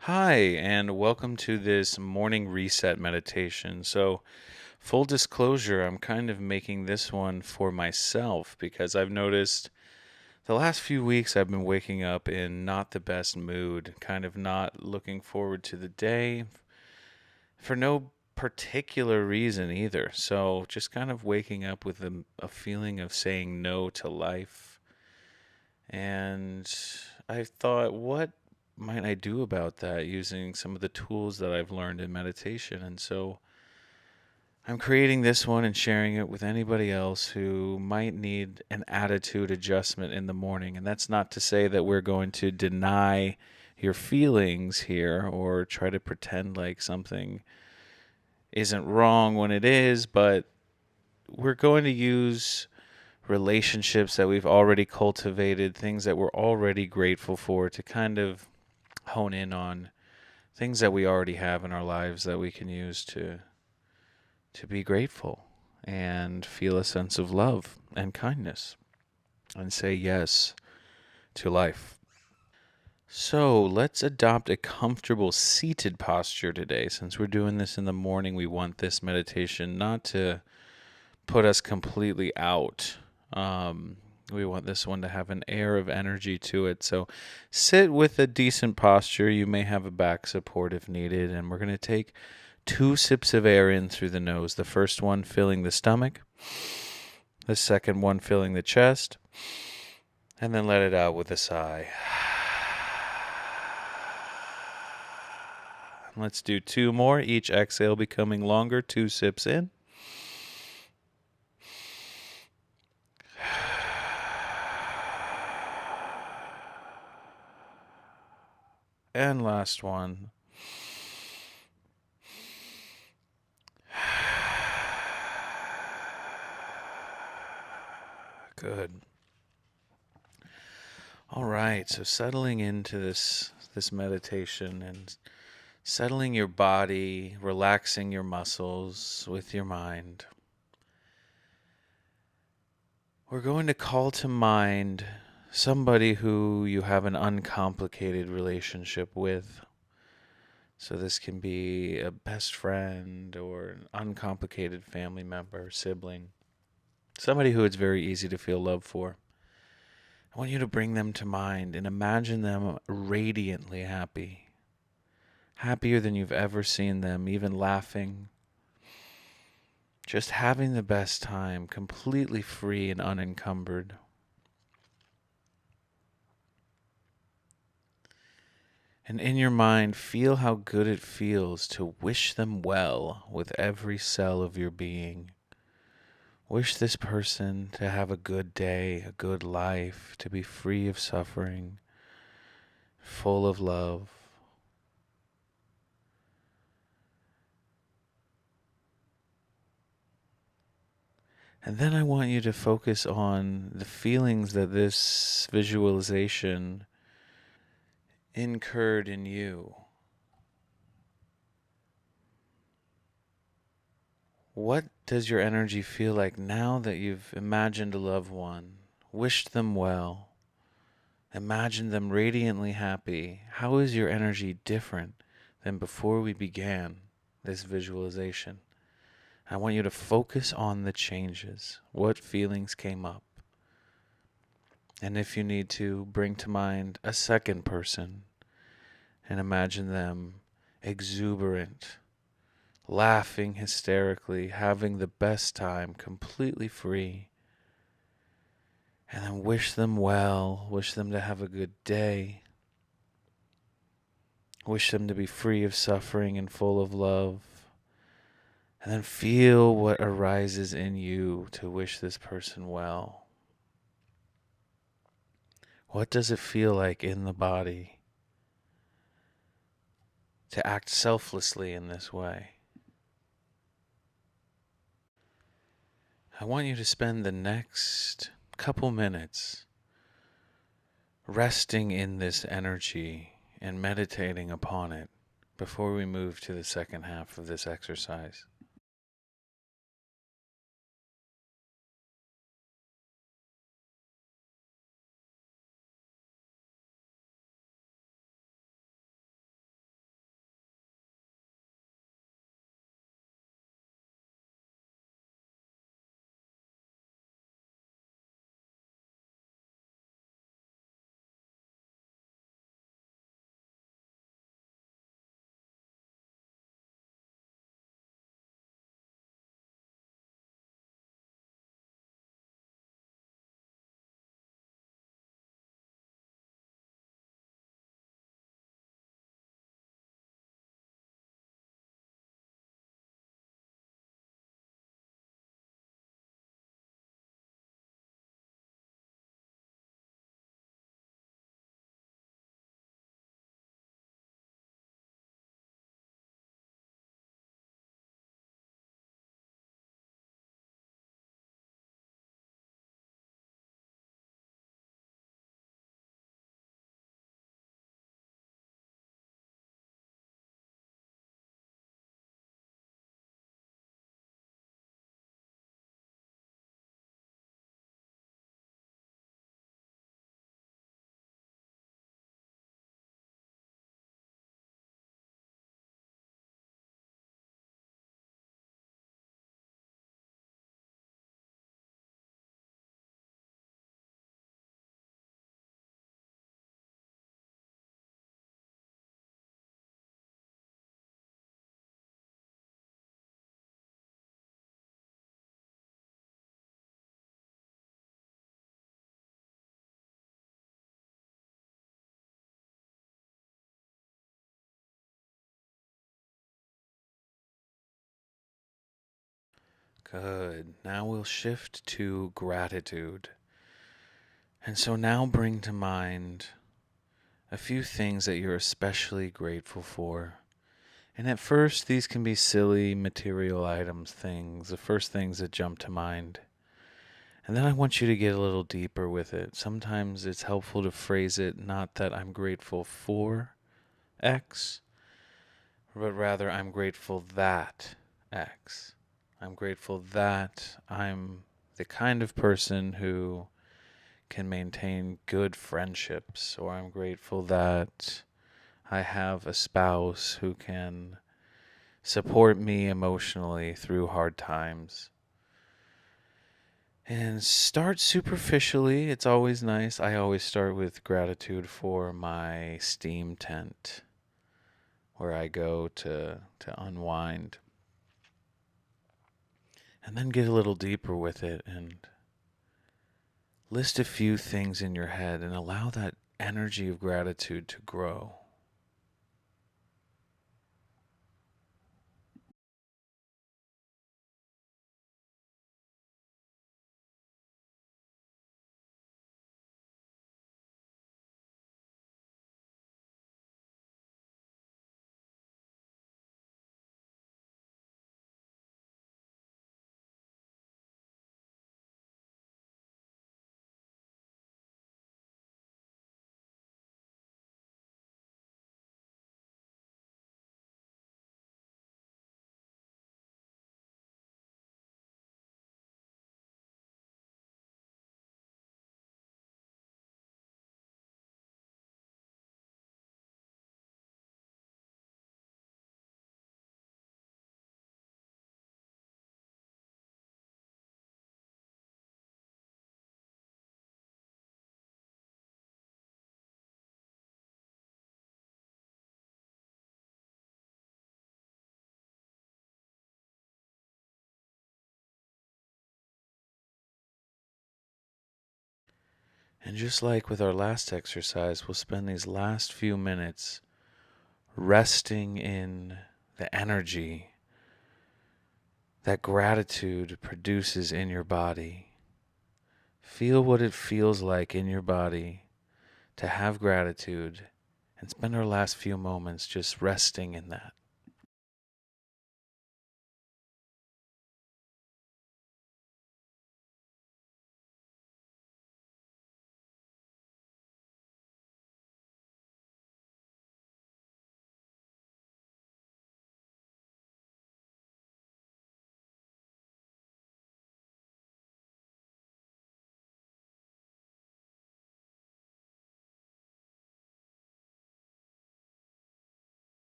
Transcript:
Hi, and welcome to this morning reset meditation. So, full disclosure, I'm kind of making this one for myself because I've noticed the last few weeks I've been waking up in not the best mood, kind of not looking forward to the day for no particular reason either. So, just kind of waking up with a feeling of saying no to life. And I thought, what might I do about that using some of the tools that I've learned in meditation? And so I'm creating this one and sharing it with anybody else who might need an attitude adjustment in the morning. And that's not to say that we're going to deny your feelings here or try to pretend like something isn't wrong when it is, but we're going to use relationships that we've already cultivated, things that we're already grateful for, to kind of hone in on things that we already have in our lives that we can use to be grateful and feel a sense of love and kindness and say yes to life. So let's adopt a comfortable seated posture today. Since we're doing this in the morning, we want this meditation not to put us completely out. We want this one to have an air of energy to it. So sit with a decent posture. You may have a back support if needed. And we're going to take 2 sips of air in through the nose. The first one filling the stomach, the second one filling the chest, and then let it out with a sigh. Let's do 2 more, each exhale becoming longer. 2 sips in. And last one. Good. All right, so settling into this meditation and settling your body, relaxing your muscles with your mind. We're going to call to mind somebody who you have an uncomplicated relationship with. So this can be a best friend or an uncomplicated family member, sibling, somebody who it's very easy to feel love for. I want you to bring them to mind and imagine them radiantly happy, happier than you've ever seen them, even laughing, just having the best time, completely free and unencumbered. And in your mind, feel how good it feels to wish them well with every cell of your being. Wish this person to have a good day, a good life, to be free of suffering, full of love. And then I want you to focus on the feelings that this visualization incurred in you. What does your energy feel like now that you've imagined a loved one, wished them well, imagined them radiantly happy? How is your energy different than before we began this visualization? I want you to focus on the changes. What feelings came up? And if you need to, bring to mind a second person and imagine them exuberant, laughing hysterically, having the best time, completely free. And then wish them well, wish them to have a good day, wish them to be free of suffering and full of love. And then feel what arises in you to wish this person well. What does it feel like in the body to act selflessly in this way? I want you to spend the next couple minutes resting in this energy and meditating upon it before we move to the second half of this exercise. Good. Now we'll shift to gratitude. And so now bring to mind a few things that you're especially grateful for. And at first, these can be silly material items, things, the first things that jump to mind. And then I want you to get a little deeper with it. Sometimes it's helpful to phrase it not that I'm grateful for X, but rather I'm grateful that X. I'm grateful that I'm the kind of person who can maintain good friendships, or I'm grateful that I have a spouse who can support me emotionally through hard times. And start superficially. It's always nice. I always start with gratitude for my steam tent where I go to unwind. And then get a little deeper with it and list a few things in your head and allow that energy of gratitude to grow. And just like with our last exercise, we'll spend these last few minutes resting in the energy that gratitude produces in your body. Feel what it feels like in your body to have gratitude and spend our last few moments just resting in that.